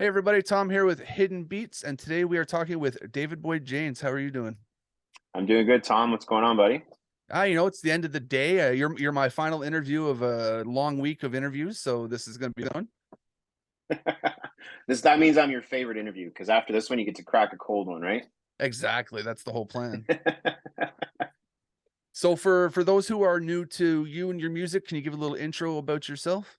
Hey everybody, Tom here with Hidden Beats, and today we are talking with David Boyd James. How are you doing? I'm doing good, Tom. What's going on, buddy? It's the end of the day. You're my final interview of a long week of interviews, so this is going to be the one. That means I'm your favorite interview because after this one, you get to crack a cold one, right? Exactly, that's the whole plan. So for those who are new to you and your music, can you give a little intro about yourself?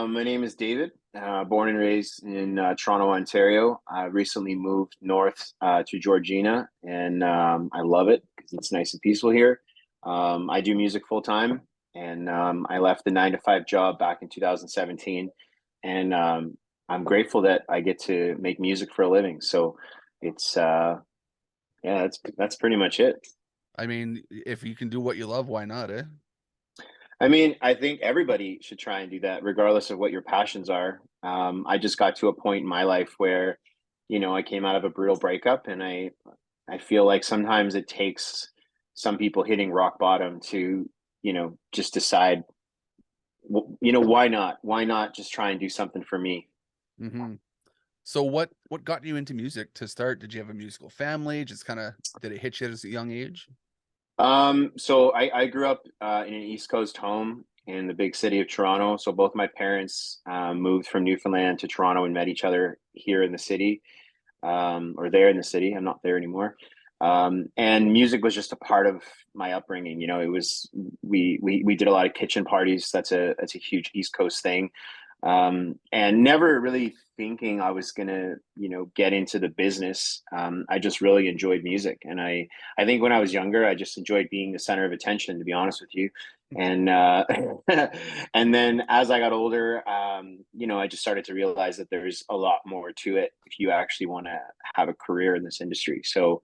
My name is David. Born and raised in Toronto, Ontario. I recently moved north to Georgina, and I love it because it's nice and peaceful here. I do music full time, and I left the 9 to 5 job back in 2017, and I'm grateful that I get to make music for a living. So it's yeah, that's pretty much it. I mean, if you can do what you love, why not, eh? I mean, I think everybody should try and do that, regardless of what your passions are. I just got to a point in my life where, I came out of a brutal breakup, and I feel like sometimes it takes some people hitting rock bottom to, just decide, why not? Why not just try and do something for me? Hmm. So what got you into music to start? Did you have a musical family? Just kind of did it hit you at a young age? So I grew up in an East Coast home in the big city of Toronto. So both my parents moved from Newfoundland to Toronto and met each other here in the city, or there in the city. I'm not there anymore. And music was just a part of my upbringing. It was we did a lot of kitchen parties. That's a huge East Coast thing. And never really thinking I was gonna, get into the business. I just really enjoyed music, and I think when I was younger, I just enjoyed being the center of attention, to be honest with you. And and then as I got older, I just started to realize that there's a lot more to it if you actually want to have a career in this industry. So,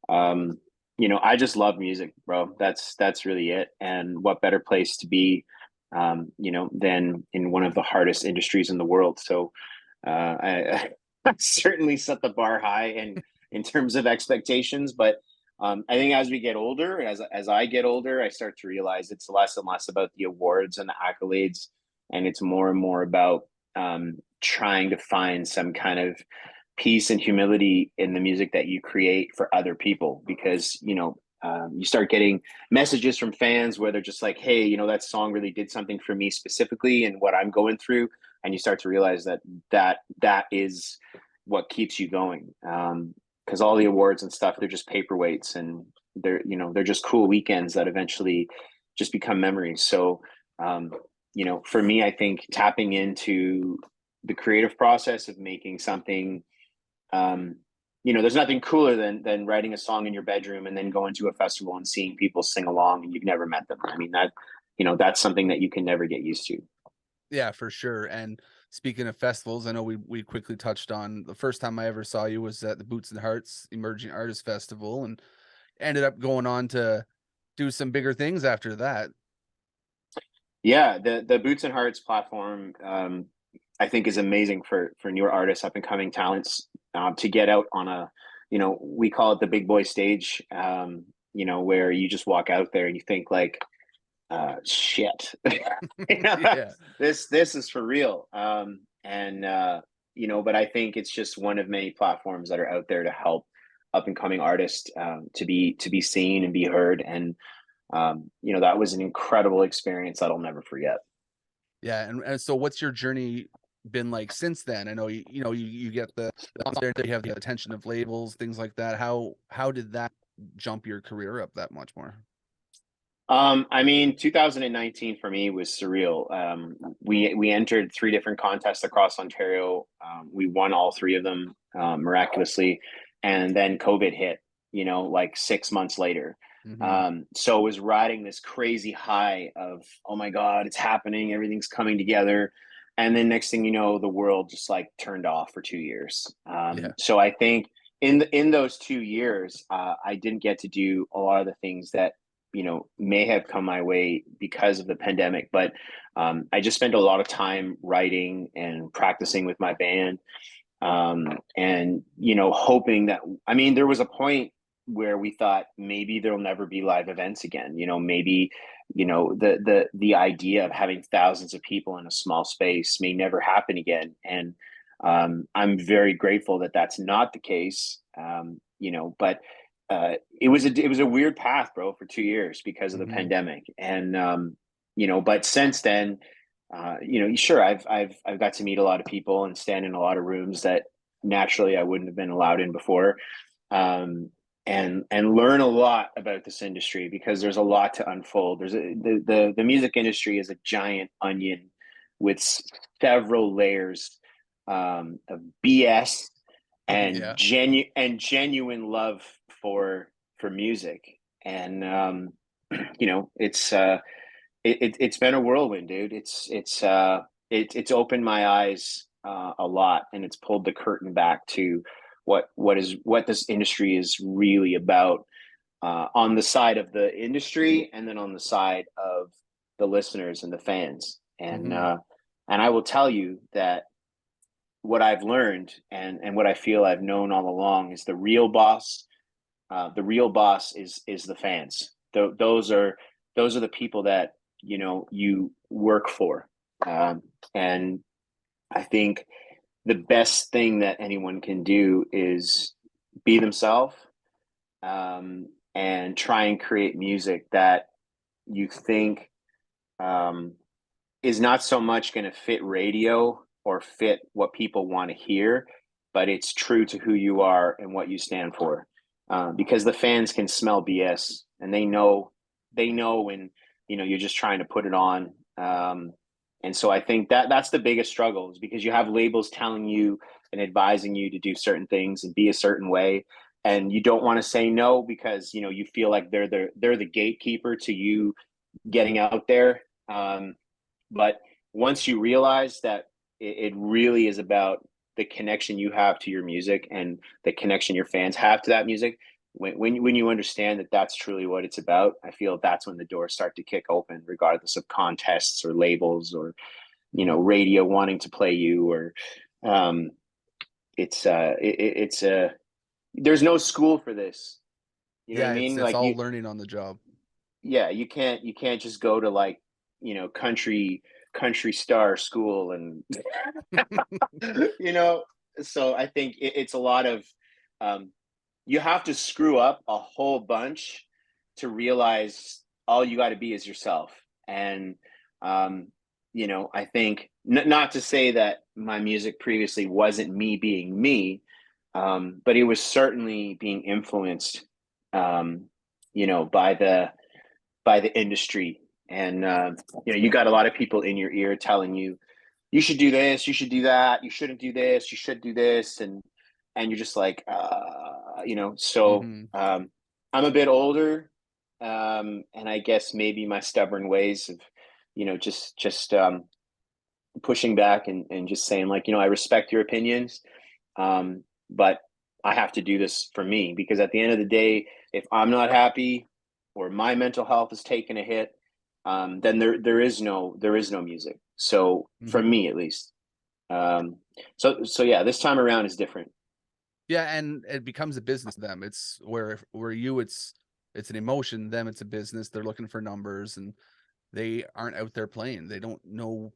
um, I just love music, bro. That's really it. And what better place to be, than in one of the hardest industries in the world. So, I certainly set the bar high in terms of expectations, but I think as we get older, as I get older, I start to realize it's less and less about the awards and the accolades, and it's more and more about trying to find some kind of peace and humility in the music that you create for other people, because you start getting messages from fans where they're just like, hey, that song really did something for me specifically and what I'm going through, and you start to realize that is what keeps you going. Because all the awards and stuff, they're just paperweights, and they're just cool weekends that eventually just become memories. So for me, I think tapping into the creative process of making something, um, there's nothing cooler than writing a song in your bedroom and then going to a festival and seeing people sing along and you've never met them. I mean, that's something that you can never get used to. Yeah, for sure. And speaking of festivals, I know we quickly touched on the first time I ever saw you was at the Boots and Hearts Emerging Artist Festival, and ended up going on to do some bigger things after that. Yeah, the Boots and Hearts platform, I think, is amazing for newer artists, up and coming talents, to get out on a, we call it the big boy stage, where you just walk out there and you think like, shit, Yeah. this is for real. And but I think it's just one of many platforms that are out there to help up and coming artists, to be seen and be heard. And that was an incredible experience that I'll never forget. Yeah. And so what's your journey been like since then? I know you get the out there, you have the attention of labels, things like that. How did that jump your career up that much more? I mean, 2019 for me was surreal. We entered 3 different contests across Ontario. We won all 3 of them, miraculously, and then COVID hit. Like 6 months later. Hmm. So it was riding this crazy high of, oh my God, it's happening, everything's coming together, and then next thing you know, the world just like turned off for 2 years. Yeah. So I think in those 2 years, I didn't get to do a lot of the things that may have come my way because of the pandemic. But I just spent a lot of time writing and practicing with my band, and hoping that, I mean, there was a point where we thought maybe there'll never be live events again. Maybe, the idea of having thousands of people in a small space may never happen again. And I'm very grateful that that's not the case. But it was a weird path, bro, for 2 years because of the Hmm. pandemic. And but since then, sure, I've got to meet a lot of people and stand in a lot of rooms that naturally I wouldn't have been allowed in before. Um, and learn a lot about this industry because there's a lot to unfold. The music industry is a giant onion with several layers of BS and Yeah. genuine love for music. And it's been a whirlwind, dude. It's opened my eyes a lot, and it's pulled the curtain back to what this industry is really about, on the side of the industry, and then on the side of the listeners and the fans. And Hmm. I will tell you that what I've learned, and what I feel I've known all along, is the real boss is the fans. Those are the people that you work for. And I think the best thing that anyone can do is be themselves, and try and create music that you think, um, is not so much going to fit radio or fit what people want to hear, but it's true to who you are and what you stand for. Because the fans can smell BS, and they know when you're just trying to put it on. And so I think that that's the biggest struggle, is because you have labels telling you and advising you to do certain things and be a certain way, and you don't want to say no because you feel like they're the gatekeeper to you getting out there. But once you realize that it really is about the connection you have to your music and the connection your fans have to that music, when you understand that that's truly what it's about, I feel that's when the doors start to kick open, regardless of contests or labels or Hmm. radio wanting to play you, or um, it's a there's no school for this. You know what I Yeah, it's mean? it's Like, all learning on the job. yeah, you can't just go to, like, country star school, and you know so I think it's a lot of, um you have to screw up a whole bunch to realize all you got to be is yourself. And I think, not to say that my music previously wasn't me being me, but it was certainly being influenced, um by the industry. And you got a lot of people in your ear telling you, you should do this, you should do that, you shouldn't do this, you should do this. And you're just like, so, Hmm. I'm a bit older, and I guess maybe my stubborn ways of just pushing back, and just saying, like, I respect your opinions, but I have to do this for me, because at the end of the day, if I'm not happy, or my mental health is taking a hit, then there is no music. So, for Hmm. me, at least. So yeah, this time around is different. Yeah, and it becomes a business to them. It's where you it's an emotion, them it's a business. They're looking for numbers and they aren't out there playing. They don't know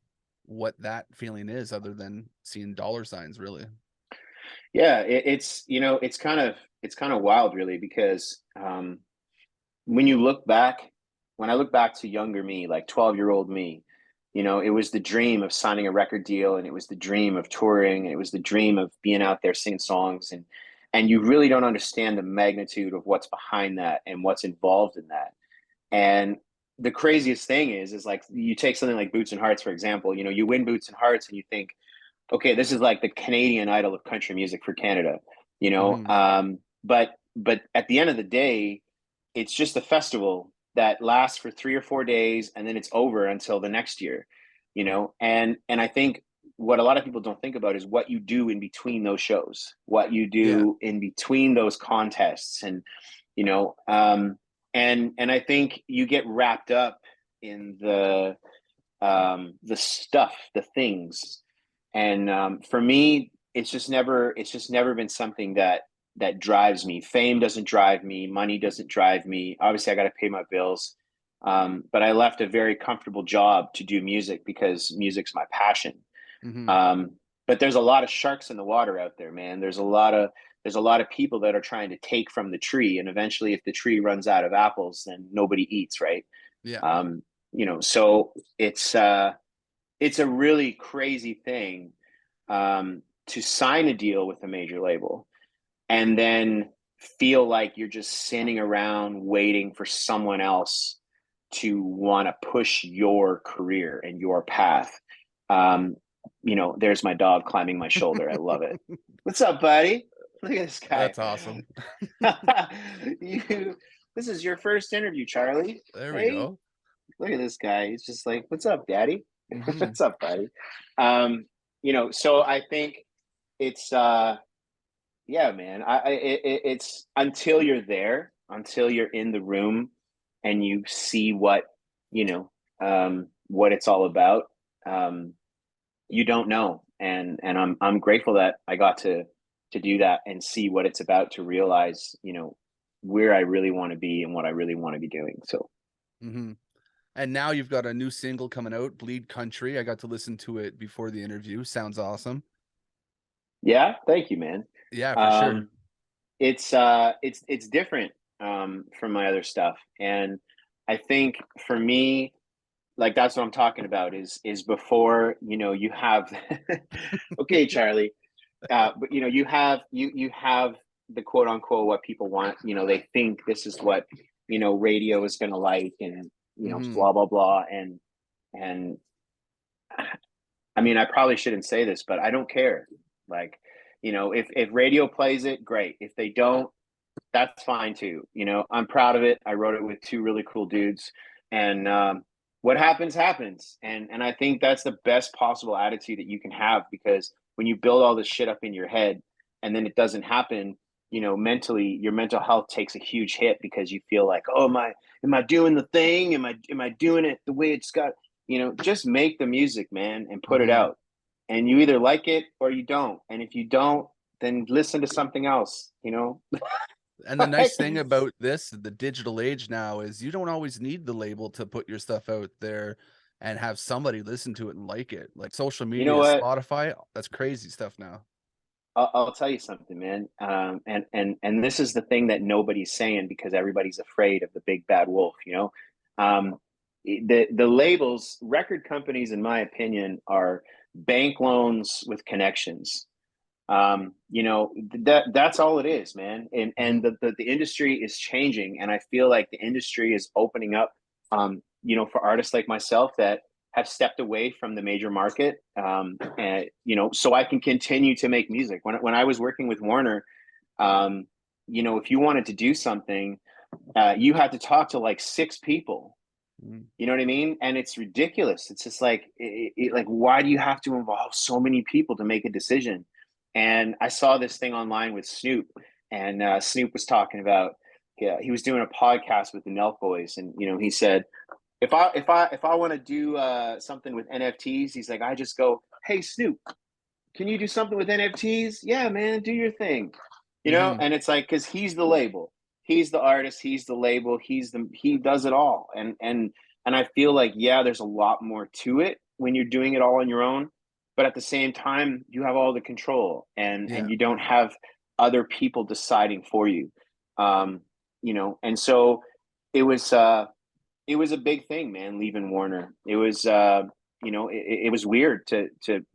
what that feeling is other than seeing dollar signs, really. Yeah, it's kind of wild, really, because, when you look back, when I look back to younger me, like 12-year-old me, it was the dream of signing a record deal, and it was the dream of touring, and it was the dream of being out there singing songs, and you really don't understand the magnitude of what's behind that and what's involved in that. And the craziest thing is like, you take something like Boots and Hearts, for example. You win Boots and Hearts, and you think, okay, this is like the Canadian Idol of country music for Canada, Hmm. but at the end of the day, it's just a festival that lasts for 3 or 4 days, and then it's over until the next year. And I think what a lot of people don't think about is what you do in between those shows, what you Yeah. do in between those contests. And you know and I think you get wrapped up in the stuff, the things. And for me, it's just never been something that that drives me. Fame doesn't drive me. Money doesn't drive me. Obviously, I got to pay my bills. But I left a very comfortable job to do music because music's my passion. Mm-hmm. Um, but there's a lot of sharks in the water out there, man. There's a lot of people that are trying to take from the tree, and eventually, if the tree runs out of apples, then nobody eats, right? Yeah. Um, so it's a really crazy thing to sign a deal with a major label and then feel like you're just sitting around waiting for someone else to want to push your career and your path. Um, there's my dog climbing my shoulder. I love it. What's up, buddy? Look at this guy. That's awesome. you, this is your first interview, Charlie. There we Hey, go. look at this guy. He's just like, "What's up, Daddy? Mm-hmm. What's up, buddy?" So I think it's yeah, man. It's until you're there, until you're in the room, and you see what it's all about. Um, you don't know, and I'm grateful that I got to do that and see what it's about, to realize where I really want to be and what I really want to be doing. So Mm-hmm. And now you've got a new single coming out, Bleed Country. I got to listen to it before the interview. Sounds awesome. yeah, thank you, man. Yeah, for sure. Um, it's different from my other stuff, and I think for me, like, that's what I'm talking about, is before you have okay, Charlie, but you have the quote unquote what people want. They think this is what radio is going to like, and Mm-hmm. blah blah blah, and I mean, I probably shouldn't say this, but I don't care. Like, if radio plays it, great. If they don't, that's fine too. I'm proud of it. I wrote it with two really cool dudes, and what happens happens. And I think that's the best possible attitude that you can have, because when you build all this shit up in your head and then it doesn't happen, mentally, your mental health takes a huge hit, because you feel like, oh, am I doing the thing? Am I doing it the way it's got? Just make the music, man, and put it Mm-hmm. out. And you either like it or you don't. And if you don't, then listen to something else. And the nice thing about this, the digital age now, is you don't always need the label to put your stuff out there and have somebody listen to it and like it. Like social You know media, what? Spotify, that's crazy stuff now. I'll tell you something, man. And this is the thing that nobody's saying, because everybody's afraid of the big bad wolf. The labels, record companies, in my opinion, are bank loans with connections. That's all it is, man. And Mm-hmm. and the industry is changing, and I feel like the industry is opening up. For artists like myself that have stepped away from the major market, and so I can continue to make music. When I was working with Warner, if you wanted to do something, you had to talk to like six people. Mm-hmm. You know what I mean? And it's ridiculous. It's just like, like, why do you have to involve so many people to make a decision? And I saw this thing online with Snoop, and Snoop was talking about, yeah, he was doing a podcast with the Nelk Boys, and he said, if I want to do something with NFTs, he's like, I just go, hey Snoop, can you do something with NFTs? Yeah, man, do your thing. Mm-hmm. And it's like, because he's the label, he's the artist, he's the label, he does it all. And I feel like, yeah, there's a lot more to it when you're doing it all on your own, but at the same time, you have all the control, and Yeah. you don't have other people deciding for you. And so it was it was a big thing, man, leaving Warner. It was it was weird to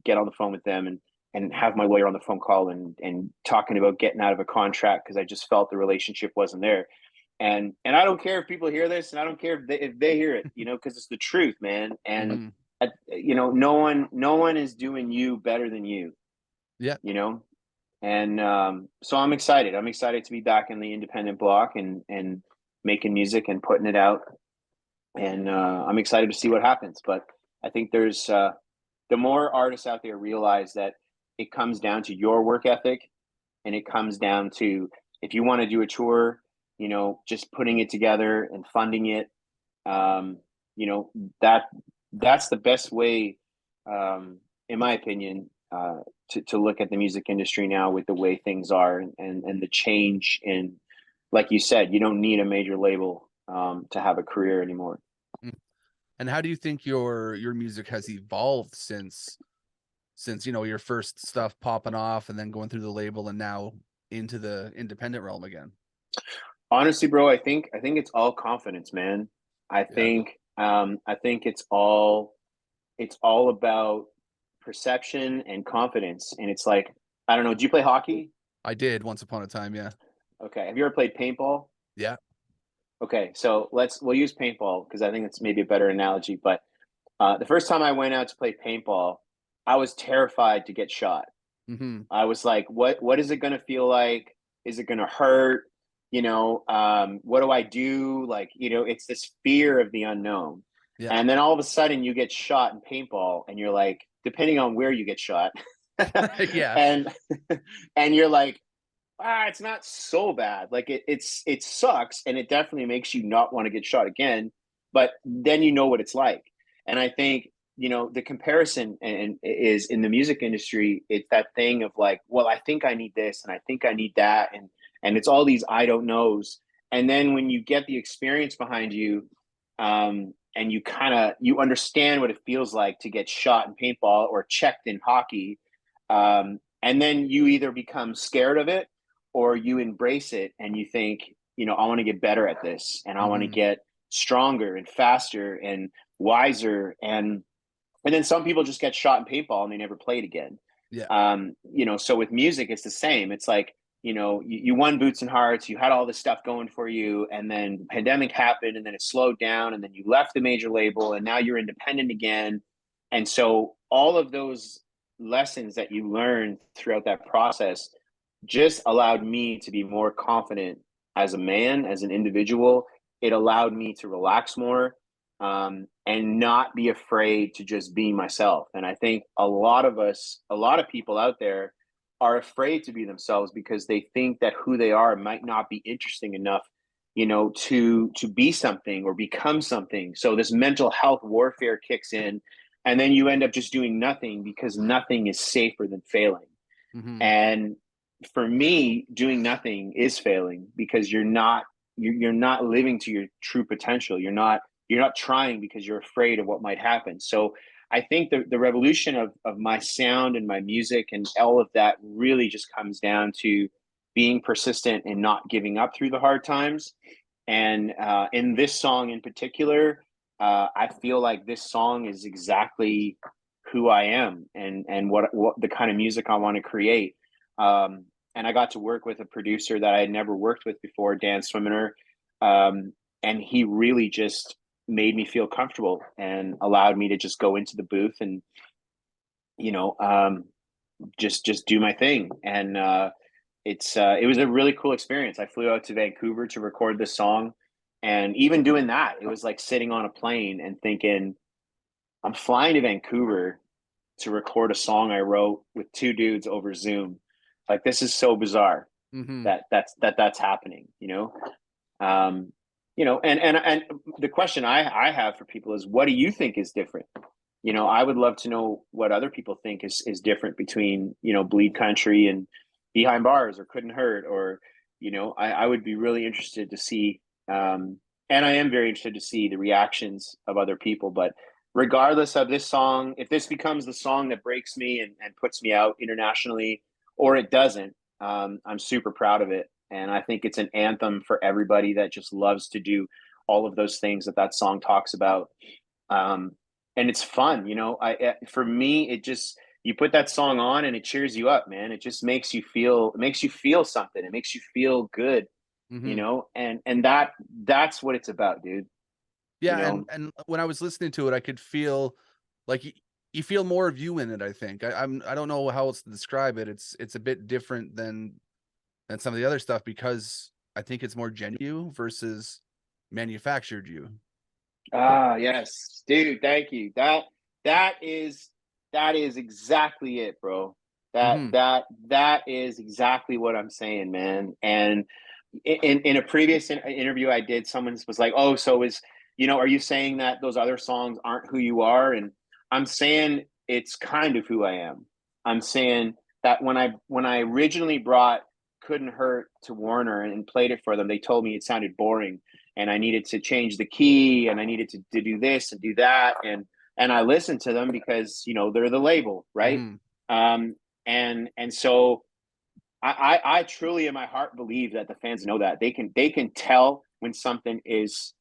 get on the phone with them, and have my lawyer on the phone call, and talking about getting out of a contract, because I just felt the relationship wasn't there. And I don't care if people hear this, and I don't care if they hear it, because it's the truth, man. And Mm-hmm. no one is doing you better than you, Yeah. you know. And so I'm excited. I'm excited to be back in the independent block, and making music and putting it out. And I'm excited to see what happens. But I think there's the more artists out there realize that it comes down to your work ethic, and it comes down to, if you want to do a tour, just putting it together and funding it. Um, you know that that's the best way, in my opinion, to look at the music industry now with the way things are, and the change in, like you said, you don't need a major label to have a career anymore. Mm. And how do you think your music has evolved since your first stuff popping off and then going through the label and now into the independent realm again? Honestly, bro, I think it's all confidence, man. Yeah, I think it's all about perception and confidence. And it's like, I don't know, do you play hockey? I did once upon a time. Yeah. Okay. Have you ever played paintball? Yeah. Okay, so we'll use paintball because I think it's maybe a better analogy. But the first time I went out to play paintball, I was terrified to get shot. Hmm. I was like, what is it going to feel like? Is it going to hurt? What do I do? Like, it's this fear of the unknown. Yeah. And then all of a sudden you get shot in paintball and you're like, depending on where you get shot, Yeah. and and you're like, it's not so bad. Like it sucks, and it definitely makes you not want to get shot again. But then you know what it's like, and I think the comparison and is in the music industry. It's that thing of like, well, I think I need this, and I think I need that, and it's all these I don't knows. And then when you get the experience behind you, and you understand what it feels like to get shot in paintball or checked in hockey, and then you either become scared of it or you embrace it and you think, I want to get better at this and I want to Hmm. get stronger and faster and wiser. And then some people just get shot in paintball and they never played again. Yeah. So with music, it's the same. It's like, you won Boots and Hearts, you had all this stuff going for you, and then the pandemic happened, and then it slowed down, and then you left the major label, and now you're independent again. And so all of those lessons that you learned throughout that process just allowed me to be more confident as a man, as an individual. It allowed me to relax more, and not be afraid to just be myself. And I think a lot of people out there are afraid to be themselves because they think that who they are might not be interesting enough, to be something or become something. So this mental health warfare kicks in, and then you end up just doing nothing because nothing is safer than failing. Hmm. And for me, doing nothing is failing because you're not living to your true potential. You're not trying because you're afraid of what might happen. So I think the revolution of my sound and my music and all of that really just comes down to being persistent and not giving up through the hard times. And in this song in particular, I feel like this song is exactly who I am and what the kind of music I want to create. And I got to work with a producer that I had never worked with before, Dan Swimmer, and he really just made me feel comfortable and allowed me to just go into the booth and you know um, just do my thing. And it was a really cool experience. I flew out to Vancouver to record this song, and even doing that, it was like sitting on a plane and thinking, I'm flying to Vancouver to record a song I wrote with two dudes over Zoom. Like, this is so bizarre Hmm. that's happening. Um, and the question I have for people is, what do you think is different? I would love to know what other people think is different between Bleed Country and Behind Bars or Couldn't Hurt, or I would be really interested to see, and I am very interested to see the reactions of other people. But regardless of this song, if this becomes the song that breaks me and puts me out internationally, or it doesn't, I'm super proud of it. And I think it's an anthem for everybody that just loves to do all of those things that song talks about. Um, and it's fun, for me, it just, you put that song on and it cheers you up, man. It just makes you feel something. It makes you feel good, Hmm. and that's what it's about, dude. You Yeah, and know, and when I was listening to it, I could feel like you feel more of you in it. I think I don't know how else to describe it. It's a bit different than some of the other stuff because I think it's more genuine versus manufactured you. yes, dude. Thank you. That is that is exactly it, bro. That Hmm. that that is exactly what I'm saying, man. And in a previous interview I did, someone was like, "Oh, so are you saying that those other songs aren't who you are?" And I'm saying it's kind of who I am. I'm saying that when I originally brought Couldn't Hurt to Warner and played it for them, they told me it sounded boring and I needed to change the key and I needed to do this and do that. And I listened to them because, you know, they're the label, right? Mhm. Um, and so I truly in my heart believe that the fans know that they can tell when something is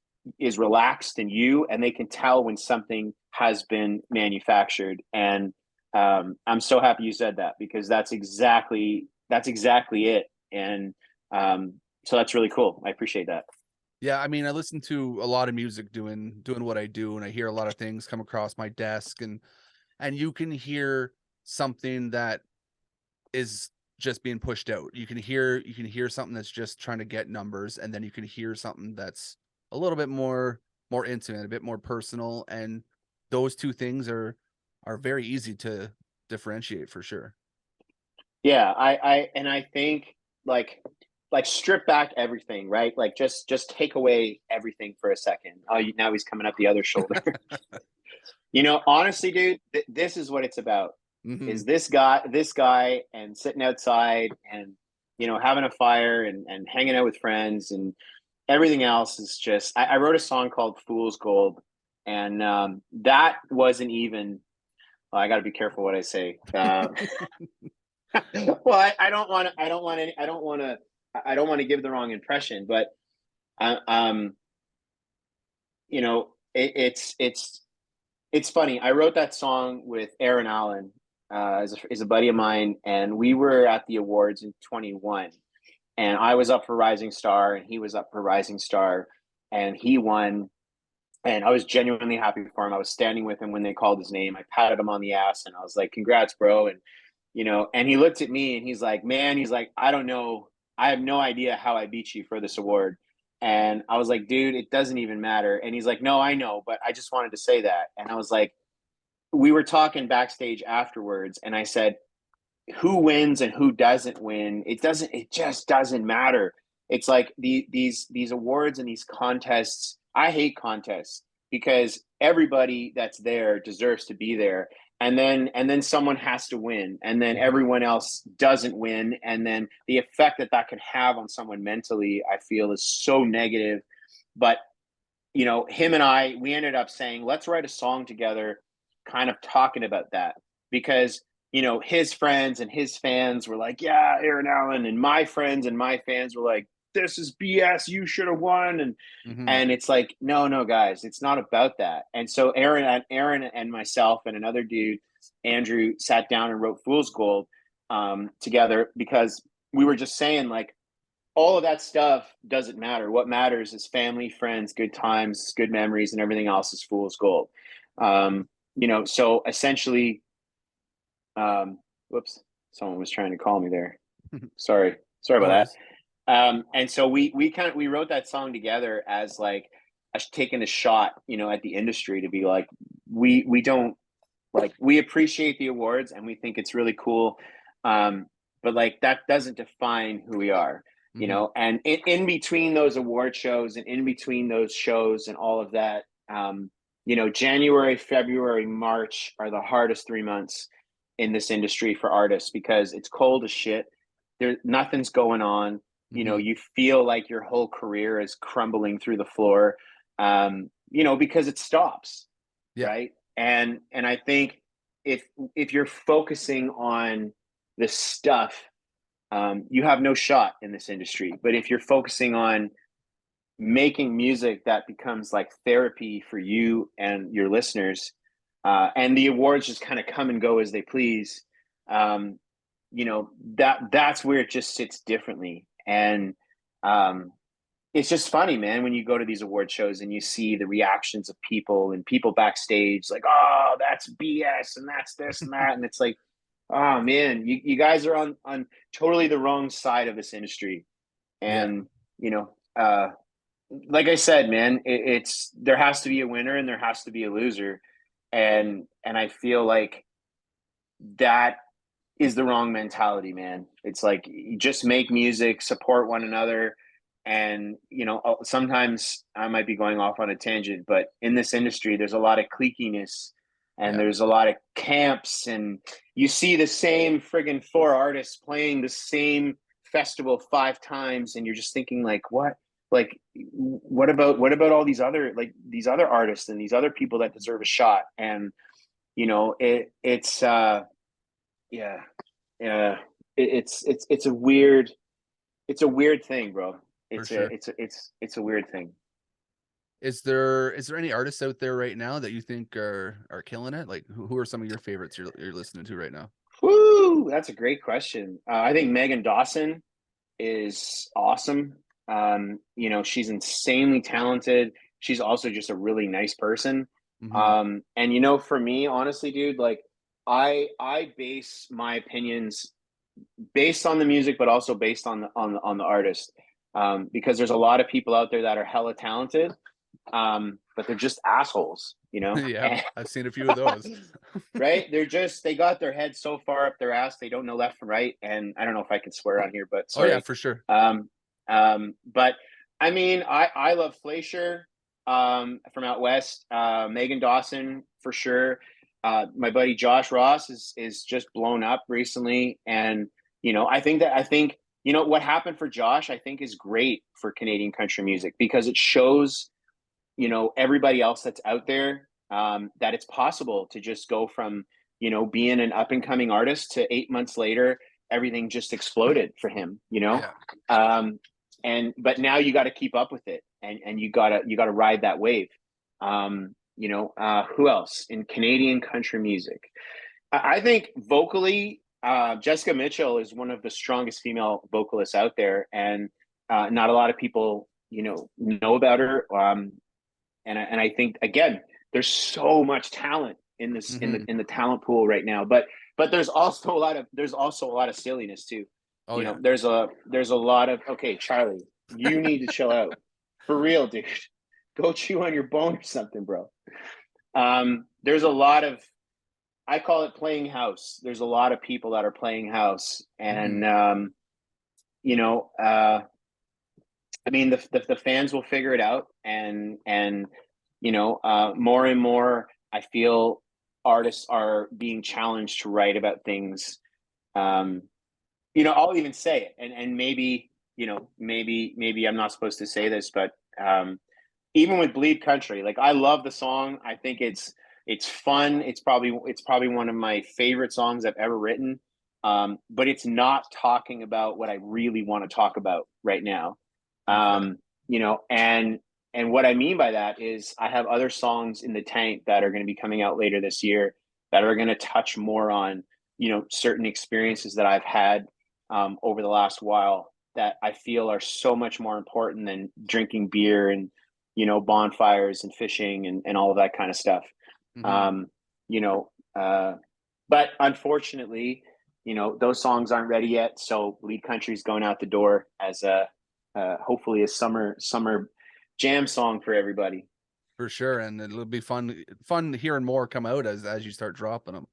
relaxed in you, and they can tell when something has been manufactured. And I'm so happy you said that, because that's exactly it. And so that's really cool. I appreciate that. Yeah, I mean, I listen to a lot of music doing what I do, and I hear a lot of things come across my desk, and you can hear something that is just being pushed out. You can hear something that's just trying to get numbers, and then you can hear something that's a little bit more intimate, a bit more personal, and those two things are very easy to differentiate for sure. Yeah, I think like strip back everything, right? Like just take away everything for a second. Oh, now he's coming up the other shoulder. Honestly, dude, this is what it's about. Is Mhm. this guy and sitting outside and having a fire and hanging out with friends, and everything else is just. I wrote a song called "Fool's Gold," and that wasn't even. Well, I got to be careful what I say. Well, I don't want to. I don't want any. I don't want to. I don't want to give the wrong impression, but uh, um, it's funny. I wrote that song with Aaron Allen, as a buddy of mine, and we were at the awards in 21, and I was up for Rising Star, and he was up for Rising Star, and he won. And I was genuinely happy for him. I was standing with him when they called his name. I patted him on the ass, and I was like, "Congrats, bro!" And he looked at me, and he's like, "Man," he's like, "I don't know. I have no idea how I beat you for this award." And I was like, "Dude, it doesn't even matter." And he's like, "No, I know, but I just wanted to say that." And I was like, we were talking backstage afterwards, and I said, who wins and who doesn't win, it just doesn't matter. It's like these awards and these contests. I hate contests because everybody that's there deserves to be there, and then someone has to win, and then Mhm. everyone else doesn't win, and then the effect that can have on someone mentally, I feel, is so negative. But him and we ended up saying, let's write a song together, kind of talking about that, because his friends and his fans were like, yeah, Aaron Allen, and my friends and my fans were like, this is BS, you should have won. and Mhm. and it's like, no, no, guys, it's not about that. And so Aaron and myself and another dude, Andrew, sat down and wrote Fool's Gold together, because we were just saying, like, all of that stuff doesn't matter. What matters is family, friends, good times, good memories, and everything else is fool's gold. So essentially, whoops, someone was trying to call me there. Sorry No about worries. that. And so we wrote that song together as like taking a shot, at the industry, to be like, we don't, like, we appreciate the awards and we think it's really cool, um, but like that doesn't define who we are. Mhm. And in between those award shows and in between those shows and all of that, January, February, March are the hardest 3 months in this industry for artists, because it's cold as shit. There Nothing's going on. Mhm. You feel like your whole career is crumbling through the floor, because it stops, Yeah. right? And I think if you're focusing on the stuff, you have no shot in this industry. But if you're focusing on making music that becomes like therapy for you and your listeners, and the awards just kind of come and go as they please, um, that's where it just sits differently. And um, it's just funny, man, when you go to these award shows and you see the reactions of people and people backstage, like, oh, that's BS and that's this and that. And it's like, oh man, you guys are on totally the wrong side of this industry. Yeah. And, you know, uh, like I said, man, it's there has to be a winner and there has to be a loser. And I feel like that is the wrong mentality, man. It's like, you just make music, support one another. And, sometimes I might be going off on a tangent, but in this industry, there's a lot of cliquiness, and Yeah, there's a lot of camps, and you see the same friggin' four artists playing the same festival 5 times, and you're just thinking like, what? Like, what about all these other, like, these other artists and these other people that deserve a shot? And yeah, yeah, it's a weird, it's a weird thing, bro. for It's a sure. it's a it's a weird thing. Is there any artists out there right now that you think are killing it? Like who are some of your favorites you're listening to right now? Woo, that's a great question. I think Megan Dawson is awesome. She's insanely talented. She's also just a really nice person. Hmm. And for me, honestly, dude, like I base my opinions based on the music, but also based on the artist. Because there's a lot of people out there that are hella talented, but they're just assholes, Yeah, And I've seen a few of those. right? They got their head so far up their ass they don't know left from right. And I don't know if I can swear on here, but Oh yeah, sorry. for sure. But I mean, I love Fleischer, from out west. Megan Dawson for sure. My buddy Josh Ross is just blown up recently, and I think what happened for Josh, I think, is great for Canadian country music because it shows everybody else that's out there, that it's possible to just go from being an up and coming artist to 8 months later everything just exploded for him. Yeah, um, but now you got to keep up with it, and you gotta ride that wave. Who else in Canadian country music? I think vocally, Jessica Mitchell is one of the strongest female vocalists out there, and not a lot of people know about her. And I think, again, there's so much talent in this in the hmm, in the talent pool right now, but there's also a lot of silliness too. oh yeah, There's a lot of, okay, Charlie, you need to chill out for real, dude. Go chew on your bone or something, bro. There's a lot of, I call it playing house. There's a lot of people that are playing house, hmm, and you know uh I mean, the fans will figure it out, and more and more, I feel artists are being challenged to write about things. Um, I'll even say it, and maybe I'm not supposed to say this, but even with Bleed Country, like, I love the song. I think it's fun. It's probably one of my favorite songs I've ever written. But it's not talking about what I really want to talk about right now. okay, And what I mean by that is I have other songs in the tank that are going to be coming out later this year that are going to touch more on certain experiences that I've had, over the last while, that I feel are so much more important than drinking beer and bonfires and fishing and all of that kind of stuff. hmm, Um, you know, uh, but unfortunately, those songs aren't ready yet. So Lead Country is going out the door as a hopefully a summer jam song for everybody. for sure. And it'll be fun hearing more come out as you start dropping them.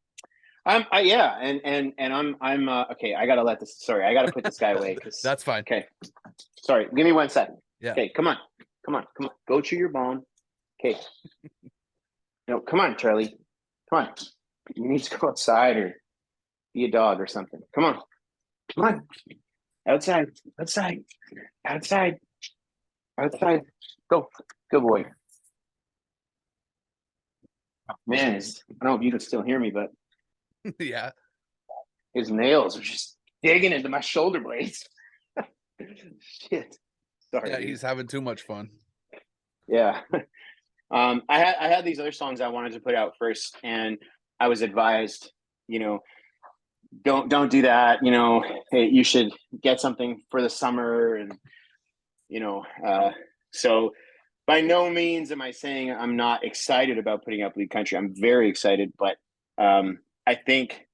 Yeah, and I'm okay. I gotta let this. Sorry, I gotta put this guy away because. That's fine. Okay, sorry. Give me 1 second. Yeah. Okay, come on, come on, come on. Go chew your bone. Okay. No, come on, Charlie. Come on. You need to go outside or be a dog or something. Come on, come on. Outside, outside, outside, outside. Go, good boy. Man, I don't know if you can still hear me, but Yeah. his nails are just digging into my shoulder blades. Shit. Sorry, Yeah, dude. he's having too much fun. Yeah. I had these other songs I wanted to put out first, and I was advised, you know, don't do that. Hey, you should get something for the summer, and you know, so by no means am I saying I'm not excited about putting up Lead Country. I'm very excited, but I think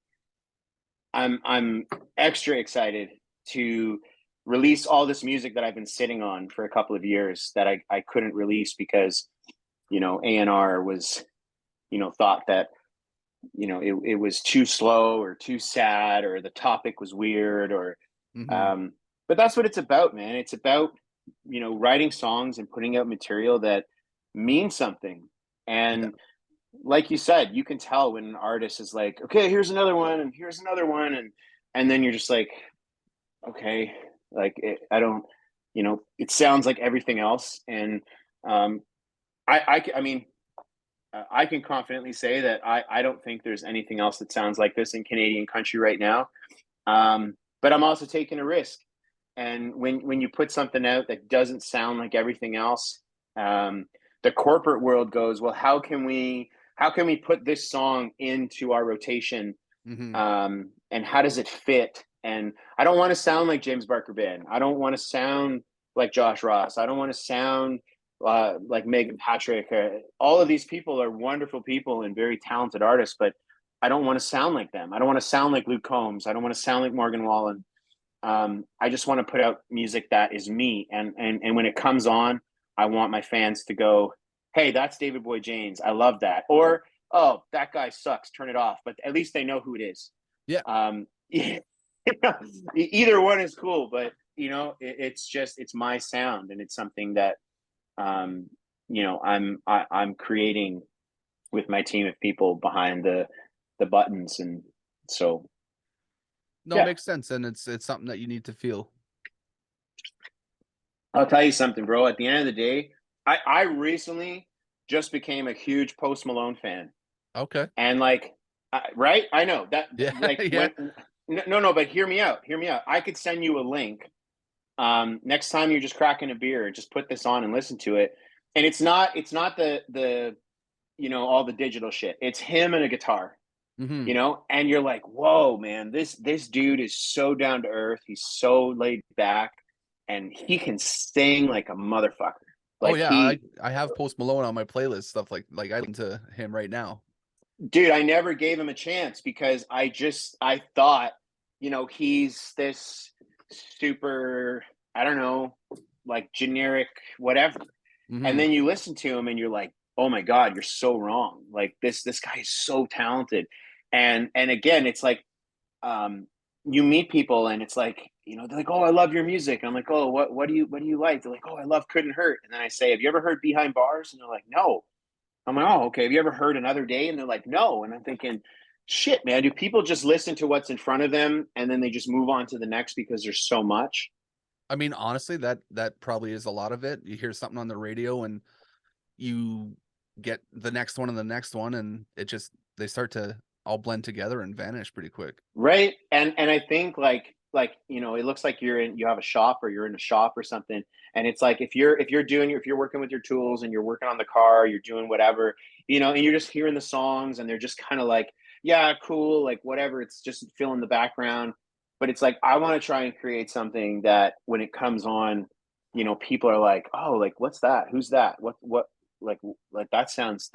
I'm extra excited to release all this music that I've been sitting on for a couple of years that I couldn't release because A&R was thought that it was too slow or too sad, or the topic was weird, or Hmm. um but that's what it's about, man. It's about writing songs and putting out material that means something. Yeah. And like you said, you can tell when an artist is like, okay, here's another one, and here's another one, and then you're just like, okay, like I don't, it sounds like everything else, and um, I mean, I can confidently say that I don't think there's anything else that sounds like this in Canadian country right now. But I'm also taking a risk, and when you put something out that doesn't sound like everything else, um, the corporate world goes, well, how can we put this song into our rotation, Hmm. and how does it fit? And I don't want to sound like James Barker Band. I don't want to sound like Josh Ross. I don't want to sound like Megan Patrick. All of these people are wonderful people and very talented artists, but I don't want to sound like them. I don't want to sound like Luke Combs. I don't want to sound like Morgan Wallen. I just want to put out music that is me. And when it comes on, I want my fans to go, "Hey, that's David Boy James. I love that." Or, "Oh, that guy sucks. Turn it off." But at least they know who it is. Yeah. Yeah, either one is cool, but it's my sound, and it's something that um, I'm creating with my team of people behind the buttons, and so No, it yeah. makes sense, and it's something that you need to feel. I'll tell you something, bro. At the end of the day, I recently just became a huge Post Malone fan, Okay. and like, right? I know that, Yeah. like, Yeah. when no, but hear me out. Hear me out. I could send you a link. Next time you're just cracking a beer, just put this on and listen to it. And it's not the all the digital shit. It's him and a guitar, Hmm. and you're like, whoa, man, this dude is so down to earth. He's so laid back, and he can sing like a motherfucker. Oh Like yeah, he, I have Post Malone on my playlist, stuff like I listen to him right now. dude, I never gave him a chance because I thought, he's this super, I don't know, like generic whatever. And Hmm. then you listen to him and you're like, oh my God, you're so wrong. Like this guy is so talented. And again, it's like, um, you meet people and it's like, they're like, oh, I love your music. And I'm like, oh, what do you like? They're like, oh, I love Couldn't Hurt. And then I say, have you ever heard Behind Bars? And they're like, no. I'm like, oh, okay. Have you ever heard Another Day? And they're like, no. And I'm thinking, shit, man, do people just listen to what's in front of them and then they just move on to the next because there's so much? I mean, honestly, that probably is a lot of it. You hear something on the radio and you get the next one and the next one, and it just they start to all blend together and vanish pretty quick. Right. And I think it looks like you have a shop or you're in a shop or something. And it's like if you're working with your tools and you're working on the car, you're doing whatever, and you're just hearing the songs and they're just kind of like, yeah, cool, like whatever, it's just filling the background. But it's like I want to try and create something that when it comes on, people are like, oh, like what's that? Who's that? What like that sounds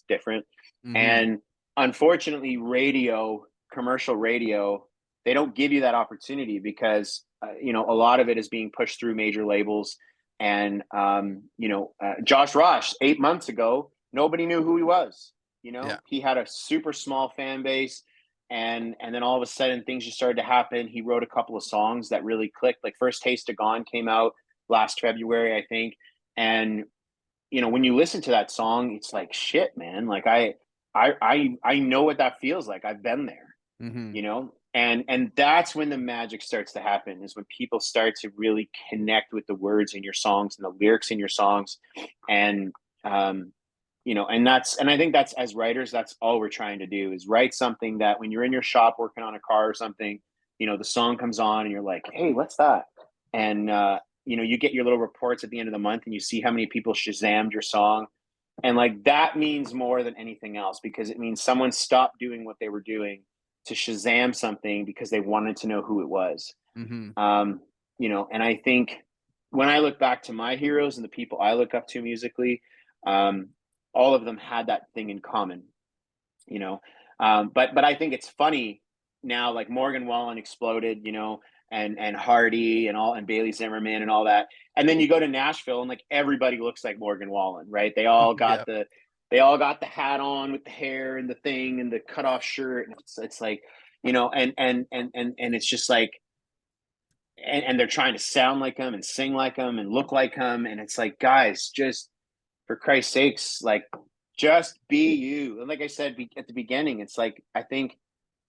different. Hmm. And unfortunately, commercial radio, they don't give you that opportunity because a lot of it is being pushed through major labels. And Josh Ross 8 months ago, nobody knew who he was. Yeah. He had a super small fan base, and then all of a sudden things just started to happen. He wrote a couple of songs that really clicked. Like First Taste of Gone came out last February, I think. And when you listen to that song, it's like shit, man. Like I know what that feels like. I've been there, Hmm. and that's when the magic starts to happen, is when people start to really connect with the words in your songs and the lyrics in your songs. And and I think that's, as writers, that's all we're trying to do, is write something that when you're in your shop working on a car or something, the song comes on and you're like, hey, what's that? And you get your little reports at the end of the month and you see how many people shazammed your song. And like that means more than anything else, because it means someone stopped doing what they were doing to Shazam something because they wanted to know who it was. Hmm. Um, and I think when I look back to my heroes and the people I look up to musically, um, all of them had that thing in common, you know. But I think it's funny now, like Morgan Wallen exploded, and Hardy and Bailey Zimmerman and all that. And then you go to Nashville and like everybody looks like Morgan Wallen, right? They all got Yeah. the hat on with the hair and the thing and the cut off shirt. And it's like, and it's just like, and they're trying to sound like him and sing like him and look like him. And it's like, guys, just for Christ's sakes, like just be you. And like I said at the beginning, it's like, I think,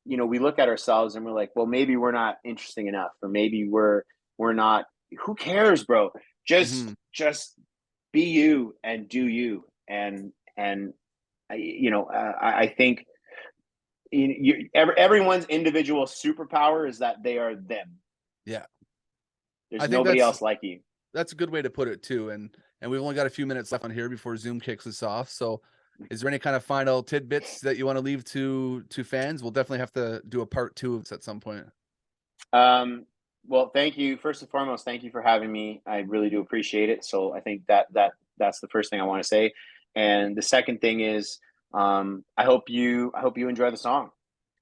we look at ourselves and we're like, well, maybe we're not interesting enough, or maybe we're not. Who cares, bro? Hmm. Just be you and do you. And I think everyone's individual superpower is that they are them. Yeah, I There's think nobody else like you. that's a good way to put it too. And we've only got a few minutes left on here before Zoom kicks us off. So, is there any kind of final tidbits that you want to leave to fans? We'll definitely have to do a part two of this at some point. Um, well, thank you. First and foremost, thank you for having me. I really do appreciate it. So I think that's the first thing I want to say. And the second thing is, I hope you enjoy the song.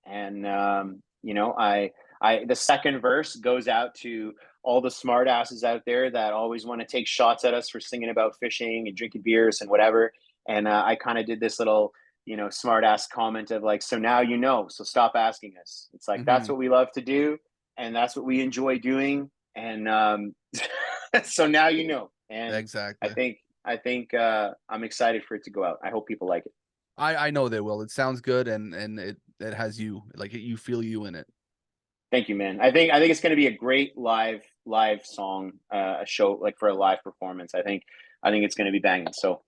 And the second verse goes out to all the smart asses out there that always want to take shots at us for singing about fishing and drinking beers and whatever. And I kind of did this little, smart ass comment of like, so now so stop asking us. It's like, that's Hmm. what we love to do, and that's what we enjoy doing. And so now And I Exactly. think I'm excited for it to go out. I hope people like it. I know they will. It sounds good, and it has you like you feel you in it. Thank you, man. I think it's going to be a great live song, a show like for a live performance. I think it's going to be banging. So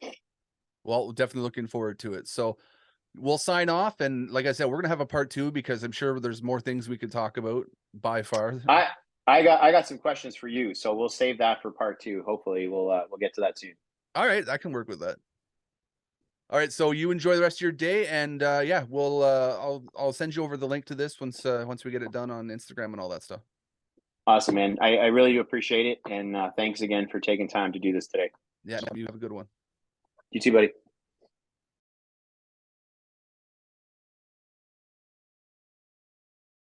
Well, definitely looking forward to it. So we'll sign off, and like I said, we're gonna have a part two because I'm sure there's more things we could talk about by far. I I got some questions for you. So we'll save that for part two. Hopefully we'll get to that soon. All right, I can work with that. All right, so you enjoy the rest of your day, and yeah, we'll I'll send you over the link to this once we get it done on Instagram and all that stuff. Awesome, man. I really do appreciate it, and thanks again for taking time to do this today. Yeah, you have a good one. You too, buddy.